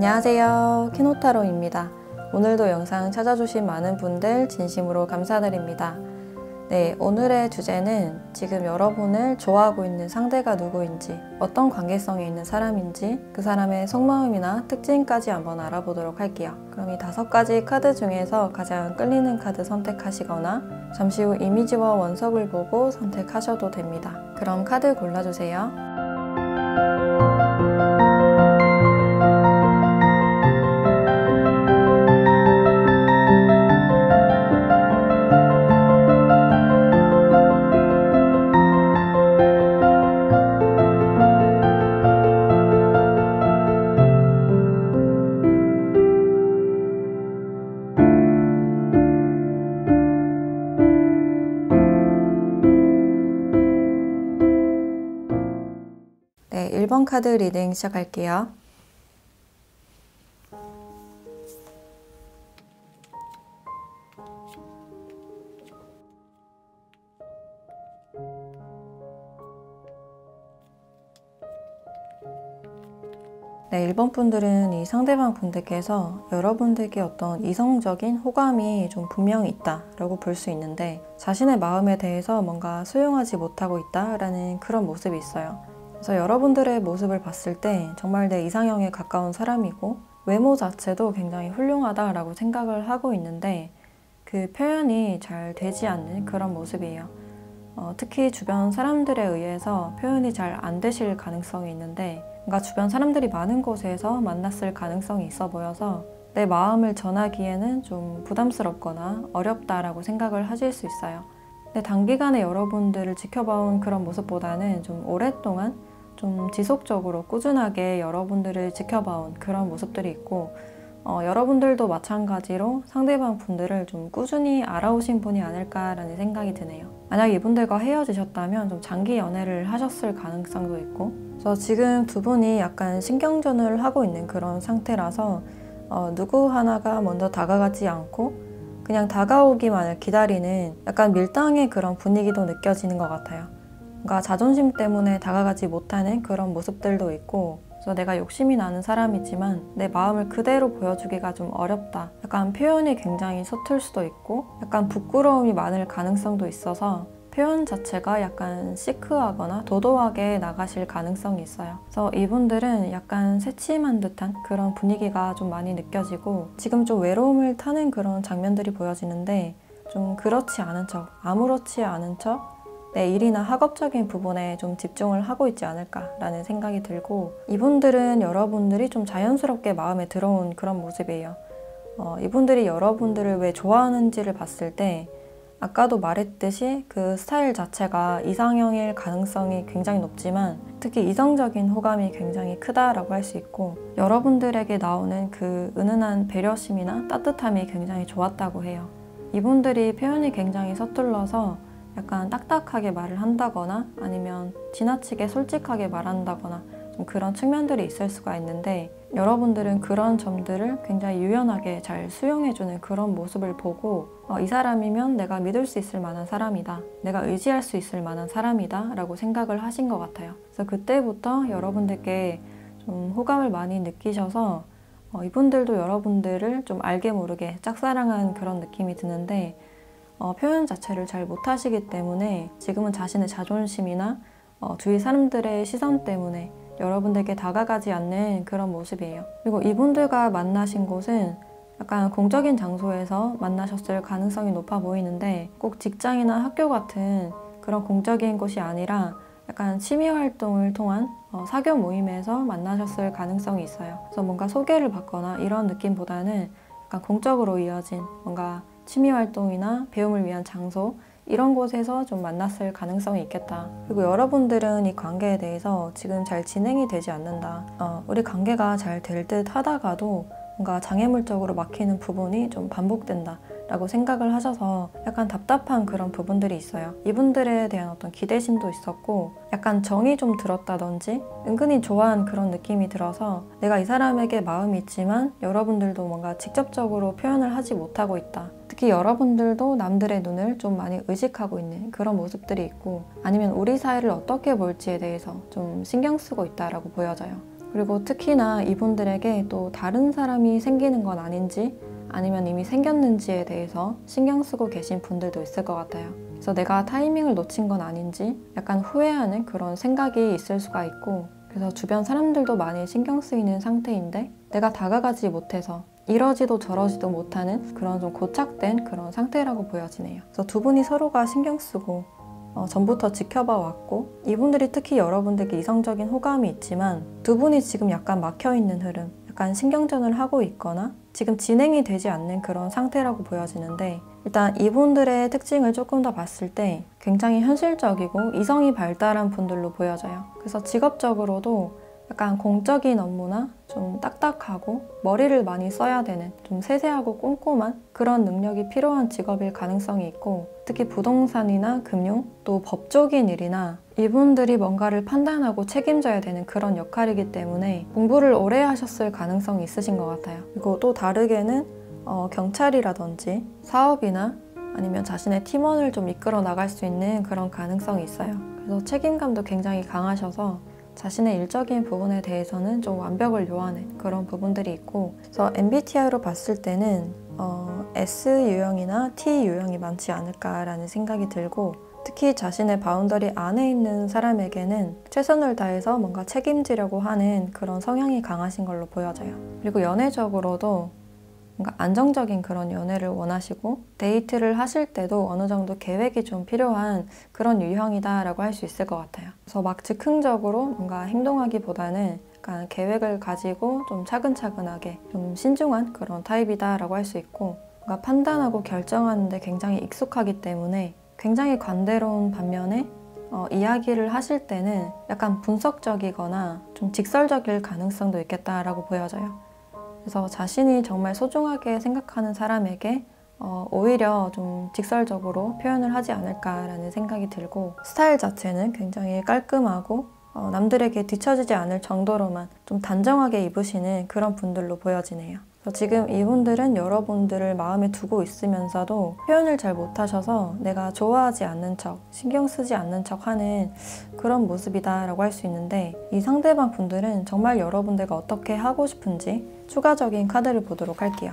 안녕하세요, 키노타로입니다. 오늘도 영상 찾아주신 많은 분들 진심으로 감사드립니다. 네, 오늘의 주제는 지금 여러분을 좋아하고 있는 상대가 누구인지, 어떤 관계성에 있는 사람인지, 그 사람의 속마음이나 특징까지 한번 알아보도록 할게요. 그럼 이 5가지 카드 중에서 가장 끌리는 카드 선택하시거나 잠시 후 이미지와 원석을 보고 선택하셔도 됩니다. 그럼 카드 골라주세요. 네, 1번 카드 리딩 시작할게요. 네, 1번 분들은 이 상대방 분들께서 여러분들께 어떤 이성적인 호감이 좀 분명히 있다라고 볼 수 있는데 자신의 마음에 대해서 뭔가 수용하지 못하고 있다라는 그런 모습이 있어요. 그래서 여러분들의 모습을 봤을 때 정말 내 이상형에 가까운 사람이고 외모 자체도 굉장히 훌륭하다라고 생각을 하고 있는데 그 표현이 잘 되지 않는 그런 모습이에요. 특히 주변 사람들에 의해서 표현이 잘 안 되실 가능성이 있는데 뭔가 주변 사람들이 많은 곳에서 만났을 가능성이 있어 보여서 내 마음을 전하기에는 좀 부담스럽거나 어렵다라고 생각을 하실 수 있어요. 근데 단기간에 여러분들을 지켜봐온 그런 모습보다는 좀 오랫동안 좀 지속적으로 꾸준하게 여러분들을 지켜봐온 그런 모습들이 있고 여러분들도 마찬가지로 상대방 분들을 좀 꾸준히 알아오신 분이 아닐까라는 생각이 드네요. 만약 이분들과 헤어지셨다면 좀 장기 연애를 하셨을 가능성도 있고 그래서 지금 두 분이 약간 신경전을 하고 있는 그런 상태라서 누구 하나가 먼저 다가가지 않고 그냥 다가오기만을 기다리는 약간 밀당의 그런 분위기도 느껴지는 것 같아요. 그러니까 자존심 때문에 다가가지 못하는 그런 모습들도 있고 그래서 내가 욕심이 나는 사람이지만 내 마음을 그대로 보여주기가 좀 어렵다. 약간 표현이 굉장히 서툴 수도 있고 약간 부끄러움이 많을 가능성도 있어서 표현 자체가 약간 시크하거나 도도하게 나가실 가능성이 있어요. 그래서 이분들은 약간 새침한 듯한 그런 분위기가 좀 많이 느껴지고 지금 좀 외로움을 타는 그런 장면들이 보여지는데 좀 그렇지 않은 척, 아무렇지 않은 척 내 일이나 학업적인 부분에 좀 집중을 하고 있지 않을까라는 생각이 들고 이분들은 여러분들이 좀 자연스럽게 마음에 들어온 그런 모습이에요. 이분들이 여러분들을 왜 좋아하는지를 봤을 때 아까도 말했듯이 그 스타일 자체가 이상형일 가능성이 굉장히 높지만 특히 이성적인 호감이 굉장히 크다라고 할 수 있고 여러분들에게 나오는 그 은은한 배려심이나 따뜻함이 굉장히 좋았다고 해요. 이분들이 표현이 굉장히 서툴러서 약간 딱딱하게 말을 한다거나 아니면 지나치게 솔직하게 말한다거나 좀 그런 측면들이 있을 수가 있는데 여러분들은 그런 점들을 굉장히 유연하게 잘 수용해주는 그런 모습을 보고 이 사람이면 내가 믿을 수 있을 만한 사람이다. 내가 의지할 수 있을 만한 사람이다 라고 생각을 하신 것 같아요. 그래서 그때부터 여러분들께 좀 호감을 많이 느끼셔서 이분들도 여러분들을 좀 알게 모르게 짝사랑한 그런 느낌이 드는데 표현 자체를 잘 못하시기 때문에 지금은 자신의 자존심이나 주위 사람들의 시선 때문에 여러분들께 다가가지 않는 그런 모습이에요. 그리고 이분들과 만나신 곳은 약간 공적인 장소에서 만나셨을 가능성이 높아 보이는데 꼭 직장이나 학교 같은 그런 공적인 곳이 아니라 약간 취미 활동을 통한 사교 모임에서 만나셨을 가능성이 있어요. 그래서 뭔가 소개를 받거나 이런 느낌보다는 약간 공적으로 이어진 뭔가 취미 활동이나 배움을 위한 장소 이런 곳에서 좀 만났을 가능성이 있겠다. 그리고 여러분들은 이 관계에 대해서 지금 잘 진행이 되지 않는다. 우리 관계가 잘 될 듯 하다가도 뭔가 장애물적으로 막히는 부분이 좀 반복된다 라고 생각을 하셔서 약간 답답한 그런 부분들이 있어요. 이분들에 대한 어떤 기대심도 있었고 약간 정이 좀 들었다든지 은근히 좋아한 그런 느낌이 들어서 내가 이 사람에게 마음이 있지만 여러분들도 뭔가 직접적으로 표현을 하지 못하고 있다. 특히 여러분들도 남들의 눈을 좀 많이 의식하고 있는 그런 모습들이 있고 아니면 우리 사이를 어떻게 볼지에 대해서 좀 신경 쓰고 있다라고 보여져요. 그리고 특히나 이분들에게 또 다른 사람이 생기는 건 아닌지 아니면 이미 생겼는지에 대해서 신경 쓰고 계신 분들도 있을 것 같아요. 그래서 내가 타이밍을 놓친 건 아닌지 약간 후회하는 그런 생각이 있을 수가 있고, 그래서 주변 사람들도 많이 신경 쓰이는 상태인데 내가 다가가지 못해서 이러지도 저러지도 못하는 그런 좀 고착된 그런 상태라고 보여지네요. 그래서 두 분이 서로가 신경 쓰고 전부터 지켜봐 왔고, 이분들이 특히 여러분들께 이성적인 호감이 있지만 두 분이 지금 약간 막혀있는 흐름, 약간 신경전을 하고 있거나 지금 진행이 되지 않는 그런 상태라고 보여지는데, 일단 이분들의 특징을 조금 더 봤을 때 굉장히 현실적이고 이성이 발달한 분들로 보여져요. 그래서 직업적으로도 약간 공적인 업무나 좀 딱딱하고 머리를 많이 써야 되는 좀 세세하고 꼼꼼한 그런 능력이 필요한 직업일 가능성이 있고, 특히 부동산이나 금융, 또 법적인 일이나 이분들이 뭔가를 판단하고 책임져야 되는 그런 역할이기 때문에 공부를 오래 하셨을 가능성이 있으신 것 같아요. 그리고 또 다르게는 경찰이라든지 사업이나 아니면 자신의 팀원을 좀 이끌어 나갈 수 있는 그런 가능성이 있어요. 그래서 책임감도 굉장히 강하셔서 자신의 일적인 부분에 대해서는 좀 완벽을 요하는 그런 부분들이 있고, 그래서 MBTI로 봤을 때는 S 유형이나 T 유형이 많지 않을까라는 생각이 들고, 특히 자신의 바운더리 안에 있는 사람에게는 최선을 다해서 뭔가 책임지려고 하는 그런 성향이 강하신 걸로 보여져요. 그리고 연애적으로도 뭔가 안정적인 그런 연애를 원하시고, 데이트를 하실 때도 어느 정도 계획이 좀 필요한 그런 유형이다라고 할 수 있을 것 같아요. 그래서 막 즉흥적으로 뭔가 행동하기보다는 약간 계획을 가지고 좀 차근차근하게 좀 신중한 그런 타입이다라고 할 수 있고, 뭔가 판단하고 결정하는데 굉장히 익숙하기 때문에 굉장히 관대로운 반면에 이야기를 하실 때는 약간 분석적이거나 좀 직설적일 가능성도 있겠다라고 보여져요. 그래서 자신이 정말 소중하게 생각하는 사람에게 오히려 좀 직설적으로 표현을 하지 않을까라는 생각이 들고, 스타일 자체는 굉장히 깔끔하고 남들에게 뒤처지지 않을 정도로만 좀 단정하게 입으시는 그런 분들로 보여지네요. 그래서 지금 이분들은 여러분들을 마음에 두고 있으면서도 표현을 잘 못하셔서 내가 좋아하지 않는 척, 신경 쓰지 않는 척 하는 그런 모습이다라고 할 수 있는데, 이 상대방 분들은 정말 여러분들과 어떻게 하고 싶은지 추가적인 카드를 보도록 할게요.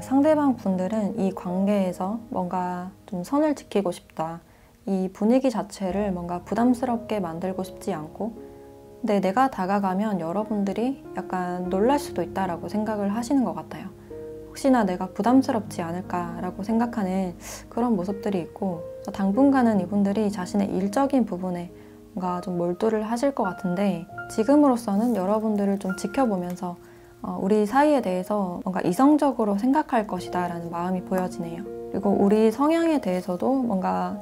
상대방 분들은 이 관계에서 뭔가 좀 선을 지키고 싶다, 이 분위기 자체를 뭔가 부담스럽게 만들고 싶지 않고, 근데 내가 다가가면 여러분들이 약간 놀랄 수도 있다라고 생각을 하시는 것 같아요. 혹시나 내가 부담스럽지 않을까라고 생각하는 그런 모습들이 있고, 당분간은 이분들이 자신의 일적인 부분에 뭔가 좀 몰두를 하실 것 같은데, 지금으로서는 여러분들을 좀 지켜보면서 우리 사이에 대해서 뭔가 이성적으로 생각할 것이다 라는 마음이 보여지네요. 그리고 우리 성향에 대해서도 뭔가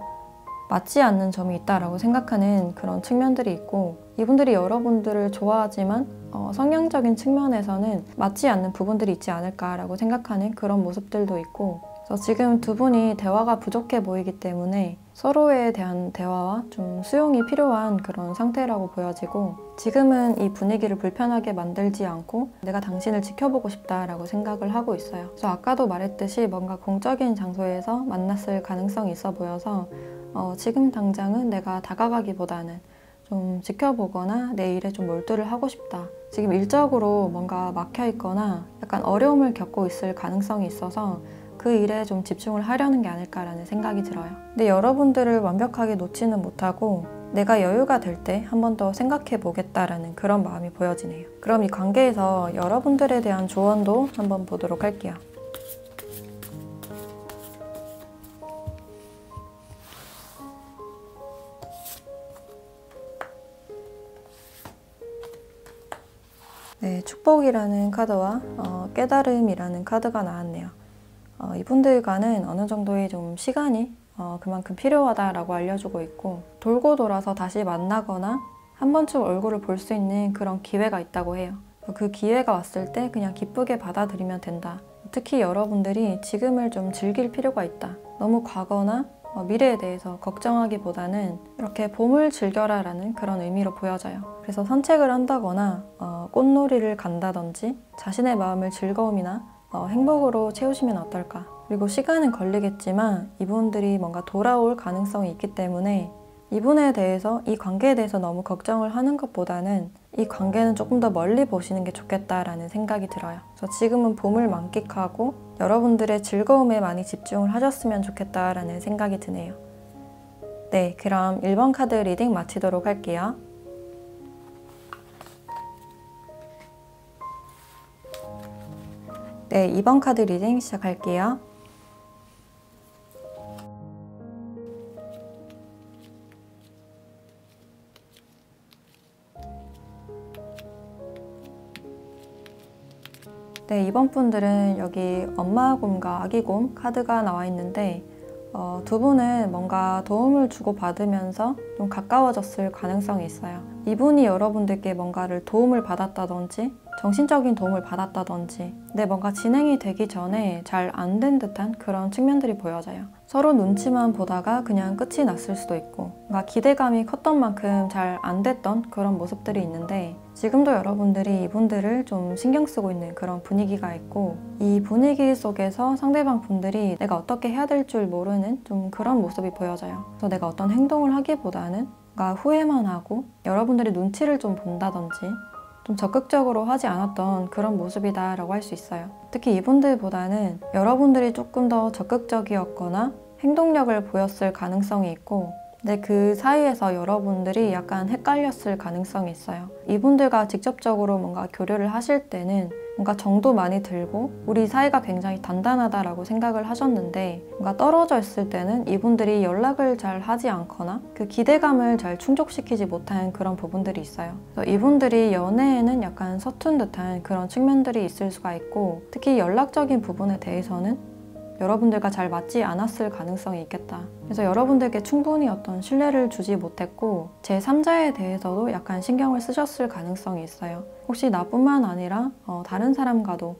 맞지 않는 점이 있다라고 생각하는 그런 측면들이 있고, 이분들이 여러분들을 좋아하지만 성향적인 측면에서는 맞지 않는 부분들이 있지 않을까라고 생각하는 그런 모습들도 있고, 그래서 지금 두 분이 대화가 부족해 보이기 때문에 서로에 대한 대화와 좀 수용이 필요한 그런 상태라고 보여지고, 지금은 이 분위기를 불편하게 만들지 않고 내가 당신을 지켜보고 싶다라고 생각을 하고 있어요. 그래서 아까도 말했듯이 뭔가 공적인 장소에서 만났을 가능성이 있어 보여서 지금 당장은 내가 다가가기보다는 좀 지켜보거나 내 일에 좀 몰두를 하고 싶다. 지금 일적으로 뭔가 막혀 있거나 약간 어려움을 겪고 있을 가능성이 있어서 그 일에 좀 집중을 하려는 게 아닐까라는 생각이 들어요. 근데 여러분들을 완벽하게 놓지는 못하고 내가 여유가 될 때 한 번 더 생각해 보겠다라는 그런 마음이 보여지네요. 그럼 이 관계에서 여러분들에 대한 조언도 한번 보도록 할게요. 네, 축복이라는 카드와 깨달음이라는 카드가 나왔네요. 이분들과는 어느 정도의 좀 시간이 그만큼 필요하다라고 알려주고 있고, 돌고 돌아서 다시 만나거나 한 번쯤 얼굴을 볼 수 있는 그런 기회가 있다고 해요. 그 기회가 왔을 때 그냥 기쁘게 받아들이면 된다. 특히 여러분들이 지금을 좀 즐길 필요가 있다. 너무 과거나 미래에 대해서 걱정하기보다는 이렇게 봄을 즐겨라 라는 그런 의미로 보여져요. 그래서 산책을 한다거나 꽃놀이를 간다든지 자신의 마음을 즐거움이나 행복으로 채우시면 어떨까? 그리고 시간은 걸리겠지만 이분들이 뭔가 돌아올 가능성이 있기 때문에 이분에 대해서, 이 관계에 대해서 너무 걱정을 하는 것보다는 이 관계는 조금 더 멀리 보시는 게 좋겠다라는 생각이 들어요. 그래서 지금은 봄을 만끽하고 여러분들의 즐거움에 많이 집중을 하셨으면 좋겠다라는 생각이 드네요. 네, 그럼 1번 카드 리딩 마치도록 할게요. 네, 2번 카드 리딩 시작할게요. 네, 이번 분들은 여기 엄마곰과 아기곰 카드가 나와 있는데 두 분은 뭔가 도움을 주고받으면서 좀 가까워졌을 가능성이 있어요. 이분이 여러분들께 뭔가를 도움을 받았다든지 정신적인 도움을 받았다든지 근데 뭔가 진행이 되기 전에 잘 안 된 듯한 그런 측면들이 보여져요. 서로 눈치만 보다가 그냥 끝이 났을 수도 있고 뭔가 기대감이 컸던 만큼 잘 안 됐던 그런 모습들이 있는데 지금도 여러분들이 이분들을 좀 신경 쓰고 있는 그런 분위기가 있고 이 분위기 속에서 상대방 분들이 내가 어떻게 해야 될 줄 모르는 좀 그런 모습이 보여져요. 그래서 내가 어떤 행동을 하기보다는 뭔가 후회만 하고 여러분들이 눈치를 좀 본다든지 좀 적극적으로 하지 않았던 그런 모습이다 라고 할 수 있어요. 특히 이분들보다는 여러분들이 조금 더 적극적이었거나 행동력을 보였을 가능성이 있고 근데 그 사이에서 여러분들이 약간 헷갈렸을 가능성이 있어요. 이분들과 직접적으로 뭔가 교류를 하실 때는 뭔가 정도 많이 들고 우리 사이가 굉장히 단단하다라고 생각을 하셨는데 뭔가 떨어져 있을 때는 이분들이 연락을 잘 하지 않거나 그 기대감을 잘 충족시키지 못한 그런 부분들이 있어요. 그래서 이분들이 연애에는 약간 서툰 듯한 그런 측면들이 있을 수가 있고 특히 연락적인 부분에 대해서는 여러분들과 잘 맞지 않았을 가능성이 있겠다. 그래서 여러분들께 충분히 어떤 신뢰를 주지 못했고 제3자에 대해서도 약간 신경을 쓰셨을 가능성이 있어요. 혹시 나뿐만 아니라 다른 사람과도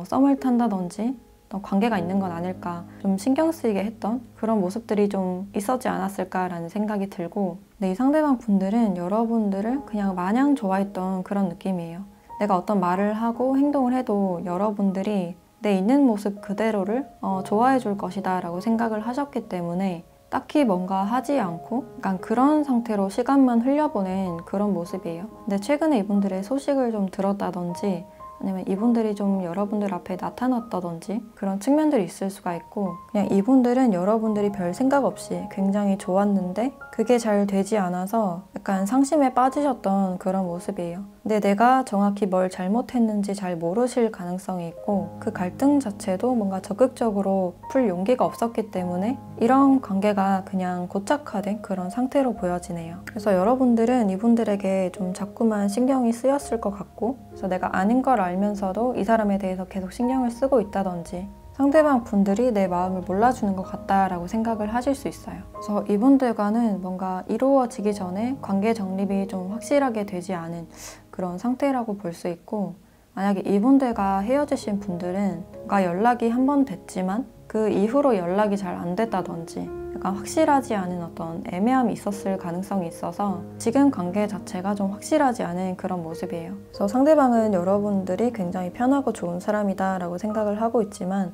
썸을 탄다든지 관계가 있는 건 아닐까 좀 신경 쓰이게 했던 그런 모습들이 좀 있었지 않았을까라는 생각이 들고 이 상대방 분들은 여러분들을 그냥 마냥 좋아했던 그런 느낌이에요. 내가 어떤 말을 하고 행동을 해도 여러분들이 내 있는 모습 그대로를 좋아해 줄 것이다 라고 생각을 하셨기 때문에 딱히 뭔가 하지 않고 약간 그런 상태로 시간만 흘려보낸 그런 모습이에요. 근데 최근에 이분들의 소식을 좀 들었다든지 아니면 이분들이 좀 여러분들 앞에 나타났다든지 그런 측면들이 있을 수가 있고 그냥 이분들은 여러분들이 별 생각 없이 굉장히 좋았는데 그게 잘 되지 않아서 약간 상심에 빠지셨던 그런 모습이에요. 근데 내가 정확히 뭘 잘못했는지 잘 모르실 가능성이 있고 그 갈등 자체도 뭔가 적극적으로 풀 용기가 없었기 때문에 이런 관계가 그냥 고착화된 그런 상태로 보여지네요. 그래서 여러분들은 이분들에게 좀 자꾸만 신경이 쓰였을 것 같고 그래서 내가 아닌 걸 알면서도 이 사람에 대해서 계속 신경을 쓰고 있다든지 상대방 분들이 내 마음을 몰라주는 것 같다라고 생각을 하실 수 있어요. 그래서 이분들과는 뭔가 이루어지기 전에 관계 정립이 좀 확실하게 되지 않은 그런 상태라고 볼 수 있고 만약에 이분들과 헤어지신 분들은 뭔가 연락이 한 번 됐지만 그 이후로 연락이 잘 안 됐다든지 약간 확실하지 않은 어떤 애매함이 있었을 가능성이 있어서 지금 관계 자체가 좀 확실하지 않은 그런 모습이에요. 그래서 상대방은 여러분들이 굉장히 편하고 좋은 사람이다 라고 생각을 하고 있지만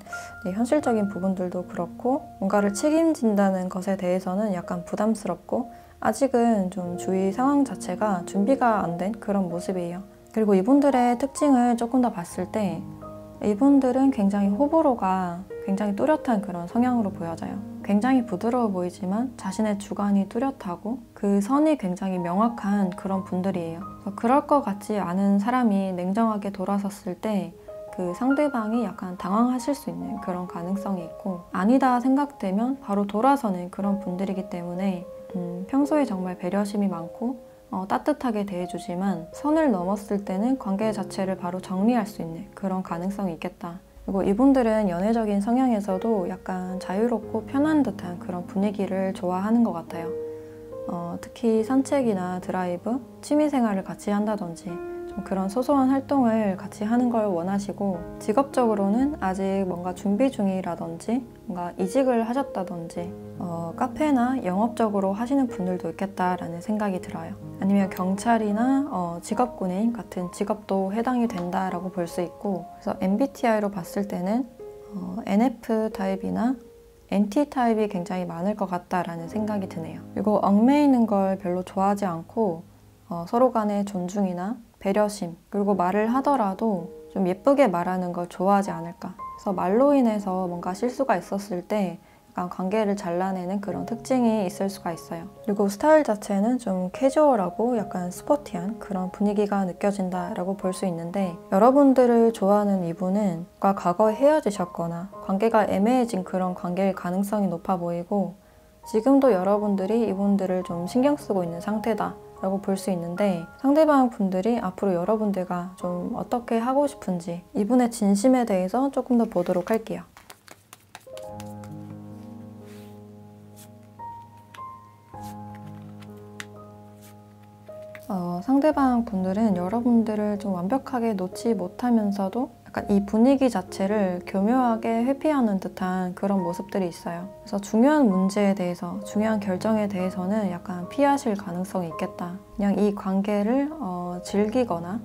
현실적인 부분들도 그렇고 뭔가를 책임진다는 것에 대해서는 약간 부담스럽고 아직은 좀 주위 상황 자체가 준비가 안 된 그런 모습이에요. 그리고 이분들의 특징을 조금 더 봤을 때 이분들은 굉장히 호불호가 굉장히 뚜렷한 그런 성향으로 보여져요. 굉장히 부드러워 보이지만 자신의 주관이 뚜렷하고 그 선이 굉장히 명확한 그런 분들이에요. 그럴 것 같지 않은 사람이 냉정하게 돌아섰을 때 그 상대방이 약간 당황하실 수 있는 그런 가능성이 있고 아니다 생각되면 바로 돌아서는 그런 분들이기 때문에 평소에 정말 배려심이 많고 따뜻하게 대해주지만 선을 넘었을 때는 관계 자체를 바로 정리할 수 있는 그런 가능성이 있겠다. 그리고 이분들은 연애적인 성향에서도 약간 자유롭고 편한 듯한 그런 분위기를 좋아하는 것 같아요. 특히 산책이나 드라이브, 취미생활을 같이 한다든지 좀 그런 소소한 활동을 같이 하는 걸 원하시고 직업적으로는 아직 뭔가 준비 중이라든지 뭔가 이직을 하셨다든지 카페나 영업적으로 하시는 분들도 있겠다라는 생각이 들어요. 아니면 경찰이나 직업군인 같은 직업도 해당이 된다라고 볼 수 있고 그래서 MBTI로 봤을 때는 NF 타입이나 NT 타입이 굉장히 많을 것 같다라는 생각이 드네요. 그리고 얽매이는 걸 별로 좋아하지 않고 서로 간의 존중이나 배려심, 그리고 말을 하더라도 좀 예쁘게 말하는 걸 좋아하지 않을까. 그래서 말로 인해서 뭔가 실수가 있었을 때 약간 관계를 잘라내는 그런 특징이 있을 수가 있어요. 그리고 스타일 자체는 좀 캐주얼하고 약간 스포티한 그런 분위기가 느껴진다라고 볼 수 있는데, 여러분들을 좋아하는 이분은 과거에 헤어지셨거나 관계가 애매해진 그런 관계일 가능성이 높아 보이고, 지금도 여러분들이 이분들을 좀 신경 쓰고 있는 상태다 라고 볼 수 있는데, 상대방 분들이 앞으로 여러분들과 좀 어떻게 하고 싶은지 이분의 진심에 대해서 조금 더 보도록 할게요. 상대방 분들은 여러분들을 좀 완벽하게 놓지 못하면서도 약간 이 분위기 자체를 교묘하게 회피하는 듯한 그런 모습들이 있어요. 그래서 중요한 문제에 대해서, 중요한 결정에 대해서는 약간 피하실 가능성이 있겠다. 그냥 이 관계를 즐기거나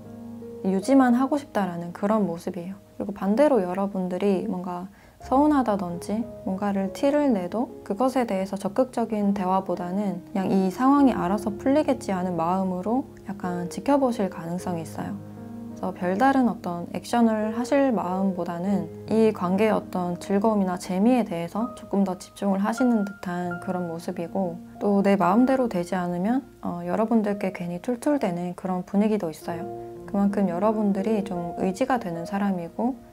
유지만 하고 싶다라는 그런 모습이에요. 그리고 반대로 여러분들이 뭔가 서운하다든지 뭔가를 티를 내도 그것에 대해서 적극적인 대화보다는 그냥 이 상황이 알아서 풀리겠지 하는 마음으로 약간 지켜보실 가능성이 있어요. 그래서 별다른 어떤 액션을 하실 마음보다는 이 관계의 어떤 즐거움이나 재미에 대해서 조금 더 집중을 하시는 듯한 그런 모습이고, 또 내 마음대로 되지 않으면 여러분들께 괜히 툴툴대는 그런 분위기도 있어요. 그만큼 여러분들이 좀 의지가 되는 사람이고,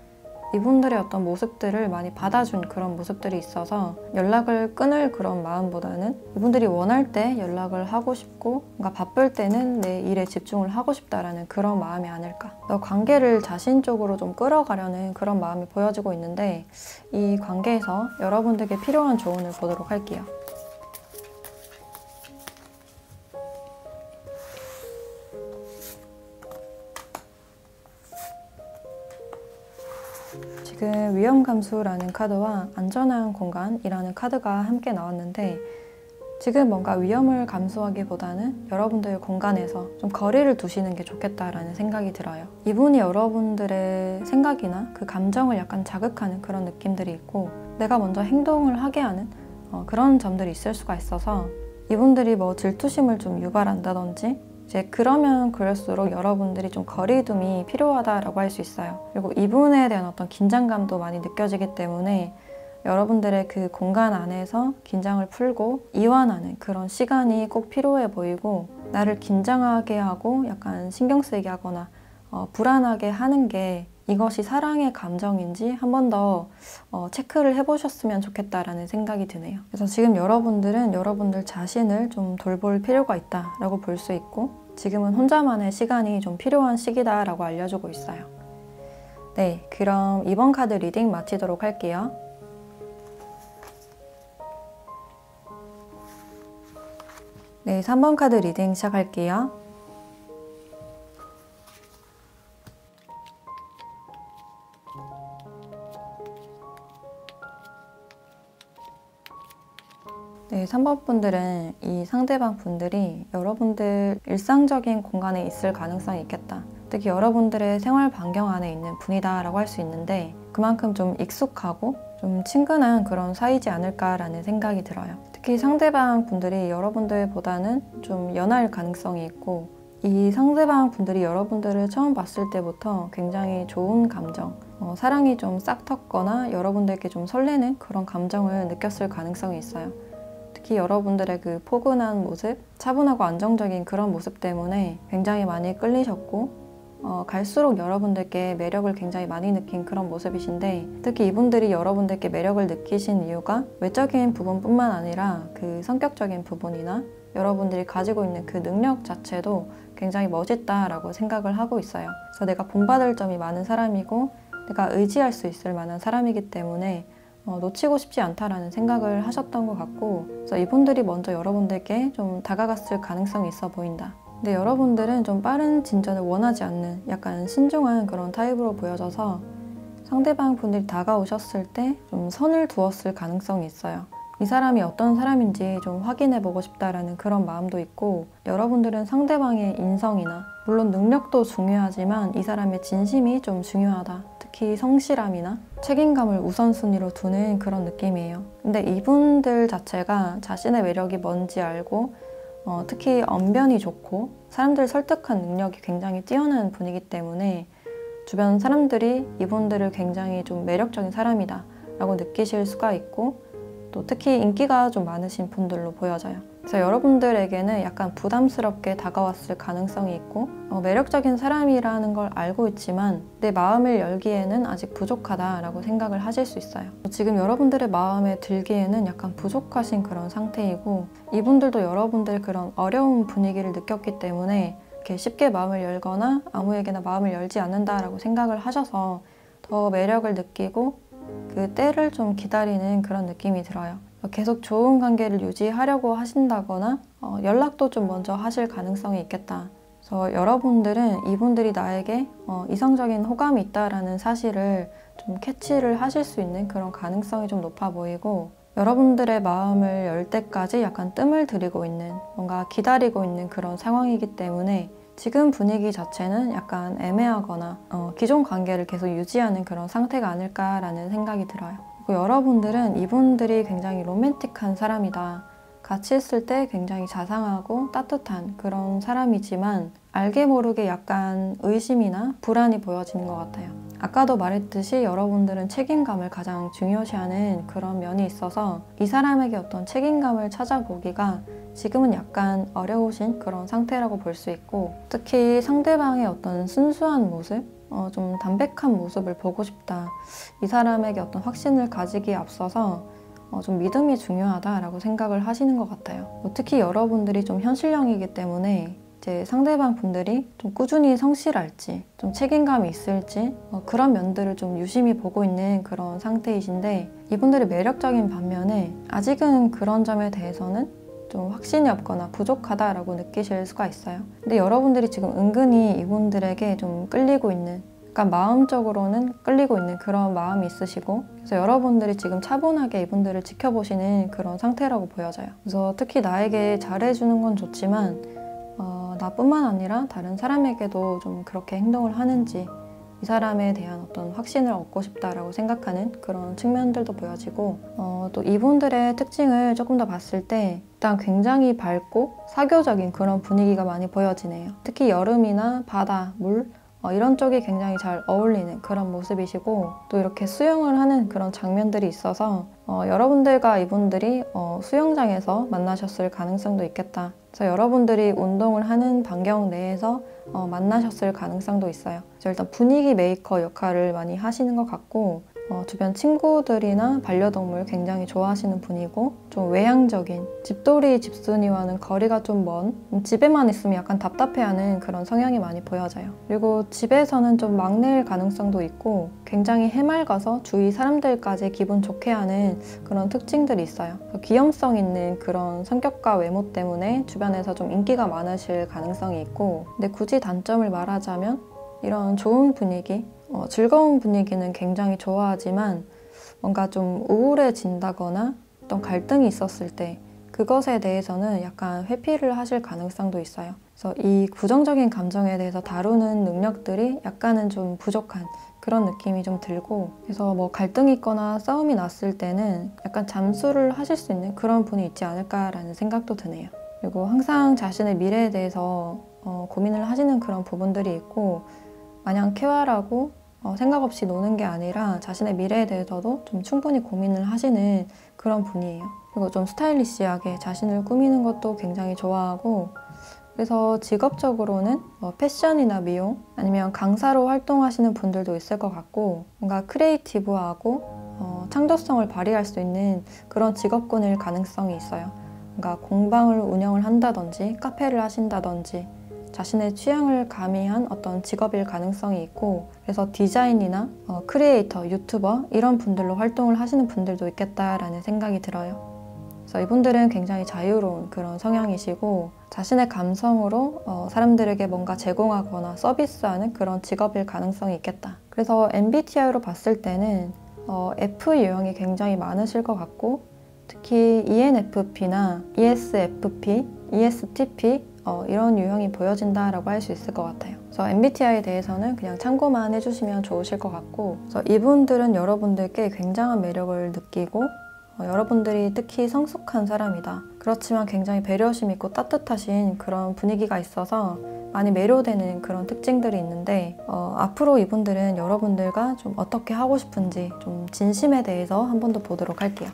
이분들의 어떤 모습들을 많이 받아준 그런 모습들이 있어서 연락을 끊을 그런 마음보다는 이분들이 원할 때 연락을 하고 싶고, 뭔가 바쁠 때는 내 일에 집중을 하고 싶다라는 그런 마음이 아닐까. 관계를 자신 쪽으로 좀 끌어가려는 그런 마음이 보여지고 있는데, 이 관계에서 여러분들께 필요한 조언을 보도록 할게요. 지금 위험감수라는 카드와 안전한 공간이라는 카드가 함께 나왔는데, 지금 뭔가 위험을 감수하기보다는 여러분들 공간에서 좀 거리를 두시는 게 좋겠다라는 생각이 들어요. 이분이 여러분들의 생각이나 그 감정을 약간 자극하는 그런 느낌들이 있고, 내가 먼저 행동을 하게 하는 그런 점들이 있을 수가 있어서 이분들이 뭐 질투심을 좀 유발한다든지, 이제 그러면 그럴수록 여러분들이 좀 거리둠이 필요하다라고 할 수 있어요. 그리고 이분에 대한 어떤 긴장감도 많이 느껴지기 때문에 여러분들의 그 공간 안에서 긴장을 풀고 이완하는 그런 시간이 꼭 필요해 보이고, 나를 긴장하게 하고 약간 신경 쓰이게 하거나 불안하게 하는 게 이것이 사랑의 감정인지 한 번 더 체크를 해보셨으면 좋겠다라는 생각이 드네요. 그래서 지금 여러분들은 여러분들 자신을 좀 돌볼 필요가 있다라고 볼 수 있고, 지금은 혼자만의 시간이 좀 필요한 시기다라고 알려주고 있어요. 네, 그럼 이번 카드 리딩 마치도록 할게요. 네, 3번 카드 리딩 시작할게요. 네, 3번 분들은 이 상대방 분들이 여러분들 일상적인 공간에 있을 가능성이 있겠다. 특히 여러분들의 생활 반경 안에 있는 분이다라고 할 수 있는데, 그만큼 좀 익숙하고 좀 친근한 그런 사이지 않을까라는 생각이 들어요. 특히 상대방 분들이 여러분들보다는 좀 연하일 가능성이 있고, 이 상대방 분들이 여러분들을 처음 봤을 때부터 굉장히 좋은 감정, 사랑이 좀 싹 텄거나 여러분들께 좀 설레는 그런 감정을 느꼈을 가능성이 있어요. 특히 여러분들의 그 포근한 모습, 차분하고 안정적인 그런 모습 때문에 굉장히 많이 끌리셨고, 갈수록 여러분들께 매력을 굉장히 많이 느낀 그런 모습이신데, 특히 이분들이 여러분들께 매력을 느끼신 이유가 외적인 부분뿐만 아니라 그 성격적인 부분이나 여러분들이 가지고 있는 그 능력 자체도 굉장히 멋있다라고 생각을 하고 있어요. 그래서 내가 본받을 점이 많은 사람이고 내가 의지할 수 있을 만한 사람이기 때문에 놓치고 싶지 않다라는 생각을 하셨던 것 같고, 그래서 이분들이 먼저 여러분들께 좀 다가갔을 가능성이 있어 보인다. 근데 여러분들은 좀 빠른 진전을 원하지 않는 약간 신중한 그런 타입으로 보여져서 상대방 분들이 다가오셨을 때 좀 선을 두었을 가능성이 있어요. 이 사람이 어떤 사람인지 좀 확인해보고 싶다라는 그런 마음도 있고, 여러분들은 상대방의 인성이나 물론 능력도 중요하지만 이 사람의 진심이 좀 중요하다. 특히 특히 성실함이나 책임감을 우선순위로 두는 그런 느낌이에요. 근데 이분들 자체가 자신의 매력이 뭔지 알고 특히 언변이 좋고 사람들을 설득한 능력이 굉장히 뛰어난 분이기 때문에 주변 사람들이 이분들을 굉장히 좀 매력적인 사람이다 라고 느끼실 수가 있고, 또 특히 인기가 좀 많으신 분들로 보여져요. 그래서 여러분들에게는 약간 부담스럽게 다가왔을 가능성이 있고, 매력적인 사람이라는 걸 알고 있지만 내 마음을 열기에는 아직 부족하다라고 생각을 하실 수 있어요. 지금 여러분들의 마음에 들기에는 약간 부족하신 그런 상태이고, 이분들도 여러분들의 그런 어려운 분위기를 느꼈기 때문에 이렇게 쉽게 마음을 열거나 아무에게나 마음을 열지 않는다라고 생각을 하셔서 더 매력을 느끼고 그 때를 좀 기다리는 그런 느낌이 들어요. 계속 좋은 관계를 유지하려고 하신다거나 연락도 좀 먼저 하실 가능성이 있겠다. 그래서 여러분들은 이분들이 나에게 이성적인 호감이 있다라는 사실을 좀 캐치를 하실 수 있는 그런 가능성이 좀 높아 보이고, 여러분들의 마음을 열 때까지 약간 뜸을 들이고 있는, 뭔가 기다리고 있는 그런 상황이기 때문에 지금 분위기 자체는 약간 애매하거나 기존 관계를 계속 유지하는 그런 상태가 아닐까라는 생각이 들어요. 그리고 여러분들은 이분들이 굉장히 로맨틱한 사람이다. 같이 있을 때 굉장히 자상하고 따뜻한 그런 사람이지만 알게 모르게 약간 의심이나 불안이 보여지는 것 같아요. 아까도 말했듯이 여러분들은 책임감을 가장 중요시하는 그런 면이 있어서 이 사람에게 어떤 책임감을 찾아보기가 지금은 약간 어려우신 그런 상태라고 볼 수 있고, 특히 상대방의 어떤 순수한 모습, 좀 담백한 모습을 보고 싶다. 이 사람에게 어떤 확신을 가지기에 앞서서 좀 믿음이 중요하다라고 생각을 하시는 것 같아요. 특히 여러분들이 좀 현실형이기 때문에 이제 상대방 분들이 좀 꾸준히 성실할지, 좀 책임감이 있을지 그런 면들을 좀 유심히 보고 있는 그런 상태이신데, 이분들이 매력적인 반면에 아직은 그런 점에 대해서는 좀 확신이 없거나 부족하다라고 느끼실 수가 있어요. 근데 여러분들이 지금 은근히 이분들에게 좀 끌리고 있는, 약간 마음적으로는 끌리고 있는 그런 마음이 있으시고, 그래서 여러분들이 지금 차분하게 이분들을 지켜보시는 그런 상태라고 보여져요. 그래서 특히 나에게 잘해주는 건 좋지만 나뿐만 아니라 다른 사람에게도 좀 그렇게 행동을 하는지, 이 사람에 대한 어떤 확신을 얻고 싶다라고 생각하는 그런 측면들도 보여지고, 또 이분들의 특징을 조금 더 봤을 때 일단 굉장히 밝고 사교적인 그런 분위기가 많이 보여지네요. 특히 여름이나 바다, 물 이런 쪽이 굉장히 잘 어울리는 그런 모습이시고, 또 이렇게 수영을 하는 그런 장면들이 있어서 여러분들과 이분들이 수영장에서 만나셨을 가능성도 있겠다. 그래서 여러분들이 운동을 하는 반경 내에서 만나셨을 가능성도 있어요. 그래서 일단 분위기 메이커 역할을 많이 하시는 것 같고, 주변 친구들이나 반려동물 굉장히 좋아하시는 분이고, 좀 외향적인, 집돌이 집순이와는 거리가 좀 먼, 집에만 있으면 약간 답답해하는 그런 성향이 많이 보여져요. 그리고 집에서는 좀 막내일 가능성도 있고, 굉장히 해맑아서 주위 사람들까지 기분 좋게 하는 그런 특징들이 있어요. 귀염성 있는 그런 성격과 외모 때문에 주변에서 좀 인기가 많으실 가능성이 있고, 근데 굳이 단점을 말하자면 이런 좋은 분위기, 즐거운 분위기는 굉장히 좋아하지만 뭔가 좀 우울해진다거나 어떤 갈등이 있었을 때 그것에 대해서는 약간 회피를 하실 가능성도 있어요. 그래서 이 부정적인 감정에 대해서 다루는 능력들이 약간은 좀 부족한 그런 느낌이 좀 들고, 그래서 뭐 갈등이 있거나 싸움이 났을 때는 약간 잠수를 하실 수 있는 그런 분이 있지 않을까라는 생각도 드네요. 그리고 항상 자신의 미래에 대해서 고민을 하시는 그런 부분들이 있고, 마냥 쾌활하고 생각 없이 노는 게 아니라 자신의 미래에 대해서도 좀 충분히 고민을 하시는 그런 분이에요. 그리고 좀 스타일리시하게 자신을 꾸미는 것도 굉장히 좋아하고, 그래서 직업적으로는 패션이나 미용 아니면 강사로 활동하시는 분들도 있을 것 같고, 뭔가 크리에이티브하고 창조성을 발휘할 수 있는 그런 직업군일 가능성이 있어요. 뭔가 공방을 운영을 한다든지 카페를 하신다든지 자신의 취향을 가미한 어떤 직업일 가능성이 있고, 그래서 디자인이나 크리에이터, 유튜버 이런 분들로 활동을 하시는 분들도 있겠다라는 생각이 들어요. 그래서 이분들은 굉장히 자유로운 그런 성향이시고, 자신의 감성으로 사람들에게 뭔가 제공하거나 서비스하는 그런 직업일 가능성이 있겠다. 그래서 MBTI로 봤을 때는 F 유형이 굉장히 많으실 것 같고, 특히 ENFP나 ESFP ESTP 이런 유형이 보여진다라고 할 수 있을 것 같아요. 그래서 MBTI에 대해서는 그냥 참고만 해주시면 좋으실 것 같고, 그래서 이분들은 여러분들께 굉장한 매력을 느끼고 여러분들이 특히 성숙한 사람이다. 그렇지만 굉장히 배려심 있고 따뜻하신 그런 분위기가 있어서 많이 매료되는 그런 특징들이 있는데 앞으로 이분들은 여러분들과 좀 어떻게 하고 싶은지 좀 진심에 대해서 한 번 더 보도록 할게요.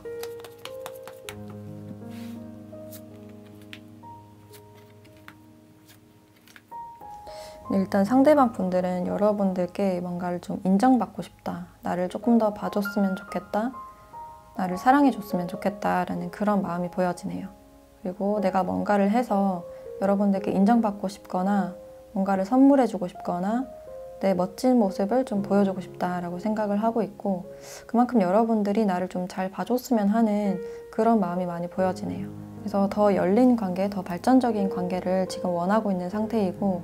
일단 상대방 분들은 여러분들께 뭔가를 좀 인정받고 싶다. 나를 조금 더 봐줬으면 좋겠다. 나를 사랑해줬으면 좋겠다라는 그런 마음이 보여지네요. 그리고 내가 뭔가를 해서 여러분들께 인정받고 싶거나 뭔가를 선물해주고 싶거나 내 멋진 모습을 좀 보여주고 싶다라고 생각을 하고 있고, 그만큼 여러분들이 나를 좀 잘 봐줬으면 하는 그런 마음이 많이 보여지네요. 그래서 더 열린 관계, 더 발전적인 관계를 지금 원하고 있는 상태이고,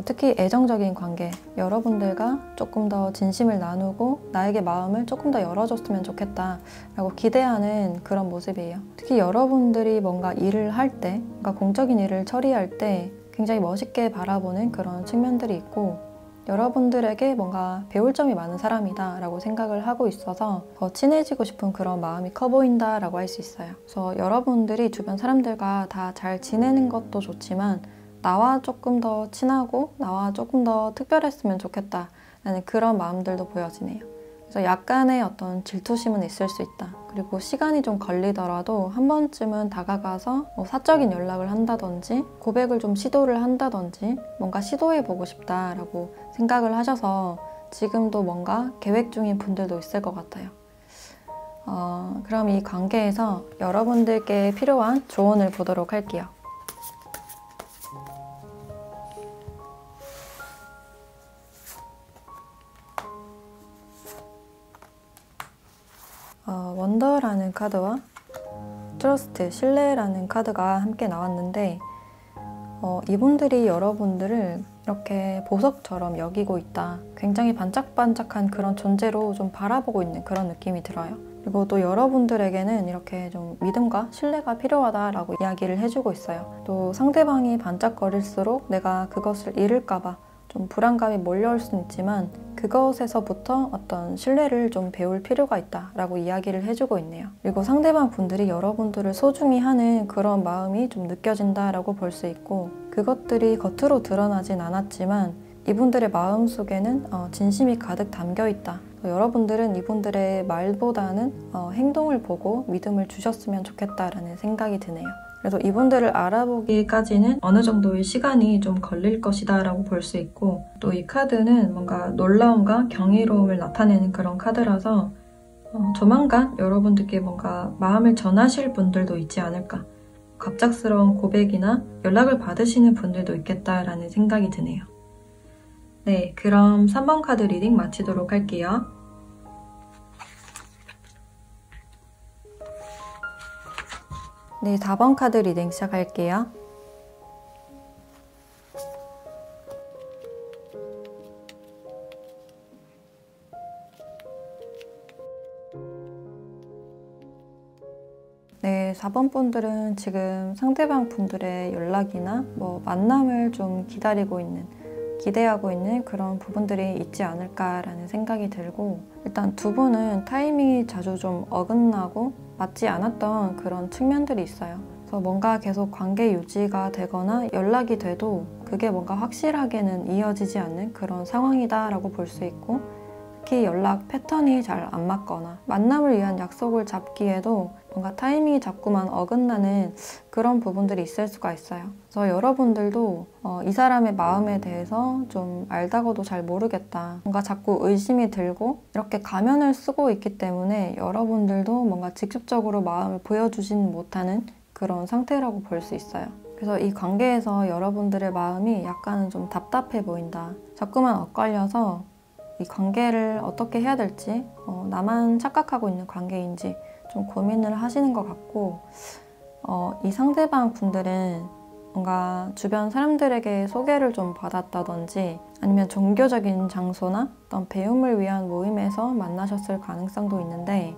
특히 애정적인 관계, 여러분들과 조금 더 진심을 나누고 나에게 마음을 조금 더 열어줬으면 좋겠다라고 기대하는 그런 모습이에요. 특히 여러분들이 뭔가 일을 할 때, 뭔가 공적인 일을 처리할 때 굉장히 멋있게 바라보는 그런 측면들이 있고, 여러분들에게 뭔가 배울 점이 많은 사람이다 라고 생각을 하고 있어서 더 친해지고 싶은 그런 마음이 커 보인다 라고 할 수 있어요. 그래서 여러분들이 주변 사람들과 다 잘 지내는 것도 좋지만 나와 조금 더 친하고 나와 조금 더 특별했으면 좋겠다 라는 그런 마음들도 보여지네요. 그래서 약간의 어떤 질투심은 있을 수 있다. 그리고 시간이 좀 걸리더라도 한 번쯤은 다가가서 사적인 연락을 한다든지 고백을 좀 시도를 한다든지 뭔가 시도해보고 싶다라고 생각을 하셔서 지금도 뭔가 계획 중인 분들도 있을 것 같아요. 그럼 이 관계에서 여러분들께 필요한 조언을 보도록 할게요. 원더라는 카드와 트러스트, 신뢰라는 카드가 함께 나왔는데 이분들이 여러분들을 이렇게 보석처럼 여기고 있다. 굉장히 반짝반짝한 그런 존재로 좀 바라보고 있는 그런 느낌이 들어요. 그리고 또 여러분들에게는 이렇게 좀 믿음과 신뢰가 필요하다라고 이야기를 해주고 있어요. 또 상대방이 반짝거릴수록 내가 그것을 잃을까봐 좀 불안감이 몰려올 수는 있지만 그것에서부터 어떤 신뢰를 좀 배울 필요가 있다라고 이야기를 해주고 있네요. 그리고 상대방 분들이 여러분들을 소중히 하는 그런 마음이 좀 느껴진다라고 볼 수 있고, 그것들이 겉으로 드러나진 않았지만 이분들의 마음속에는 진심이 가득 담겨 있다. 여러분들은 이분들의 말보다는 행동을 보고 믿음을 주셨으면 좋겠다라는 생각이 드네요. 그래서 이분들을 알아보기까지는 어느 정도의 시간이 좀 걸릴 것이다 라고 볼 수 있고, 또 이 카드는 뭔가 놀라움과 경이로움을 나타내는 그런 카드라서 조만간 여러분들께 뭔가 마음을 전하실 분들도 있지 않을까, 갑작스러운 고백이나 연락을 받으시는 분들도 있겠다라는 생각이 드네요. 네, 그럼 3번 카드 리딩 마치도록 할게요. 네, 4번 카드 리딩 시작할게요. 네, 4번 분들은 지금 상대방 분들의 연락이나 만남을 좀 기대하고 있는 그런 부분들이 있지 않을까라는 생각이 들고, 일단 두 분은 타이밍이 자주 좀 어긋나고 맞지 않았던 그런 측면들이 있어요. 그래서 뭔가 계속 관계 유지가 되거나 연락이 돼도 그게 뭔가 확실하게는 이어지지 않는 그런 상황이다라고 볼 수 있고, 특히 연락 패턴이 잘 안 맞거나 만남을 위한 약속을 잡기에도 뭔가 타이밍이 자꾸만 어긋나는 그런 부분들이 있을 수가 있어요. 그래서 여러분들도 이 사람의 마음에 대해서 좀 알다가도 잘 모르겠다, 뭔가 자꾸 의심이 들고 이렇게 가면을 쓰고 있기 때문에 여러분들도 뭔가 직접적으로 마음을 보여주지는 못하는 그런 상태라고 볼 수 있어요. 그래서 이 관계에서 여러분들의 마음이 약간은 좀 답답해 보인다, 자꾸만 엇갈려서 이 관계를 어떻게 해야 될지, 나만 착각하고 있는 관계인지 좀 고민을 하시는 것 같고, 이 상대방 분들은 뭔가 주변 사람들에게 소개를 좀 받았다든지 아니면 종교적인 장소나 어떤 배움을 위한 모임에서 만나셨을 가능성도 있는데,